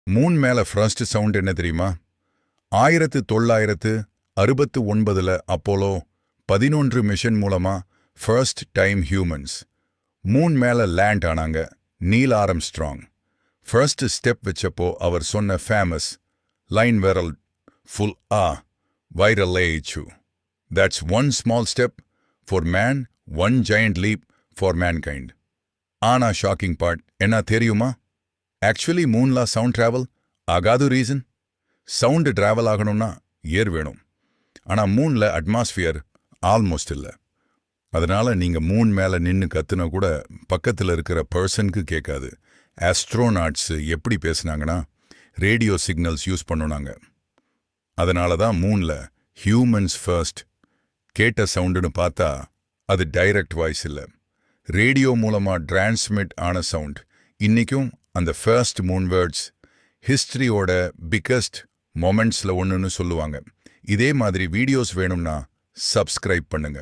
Moon மேல first sound என்ன தெரியுமா? 1969 அப்போலோ 11 மிஷன் மூலமா ஃபர்ஸ்ட் டைம் ஹியூமன்ஸ் மூன் மேல லேண்ட் ஆனாங்க. நீல் ஆர்ம்ஸ்ட்ராங் ஃபர்ஸ்ட் ஸ்டெப் வச்சப்போ அவர் சொன்ன ஃபேமஸ் லைன் விரல் ஃபுல் வைரல் ஆயிடுச்சு. That's one small step for man, one giant leaf for mankind. ஆனா ஷாக்கிங் பார்ட் என்ன தெரியுமா? ஆக்சுவலி மூன்ல சவுண்ட் டிராவல் ஆகாது. ரீசன், சவுண்டு டிராவல் ஆகணும்னா ஏர் வேணும். ஆனா மூன்ல அட்மாஸ்பியர் ஆல்மோஸ்ட் இல்லை. அதனால நீங்க மூன் மேல நின்னு கத்துனா கூட பக்கத்துல இருக்கிற பர்சனுக்கு கேட்காது. ஆஸ்ட்ரோநாட்ஸ் எப்படி பேசுனாங்கன்னா ரேடியோ சிக்னல்ஸ் யூஸ் பண்ணுனாங்க. அதனால தான் மூன்ல ஹியூமன்ஸ் ஃபர்ஸ்ட் கேட்ட சவுண்டுன்னு பார்த்தா அது டைரக்ட் வாய்ஸ் இல்லை, ரேடியோ மூலமா டிரான்ஸ்மிட் ஆன சவுண்ட். இன்னைக்கும் அந்த ஃபர்ஸ்ட் மூன் வேர்ட்ஸ் ஹிஸ்டரியோட பிக்கஸ்ட் மொமெண்ட்ஸ்ல ஒன்றுன்னு சொல்லுவாங்க. இதே மாதிரி வீடியோஸ் வேணும்னா சப்ஸ்கிரைப் பண்ணுங்க.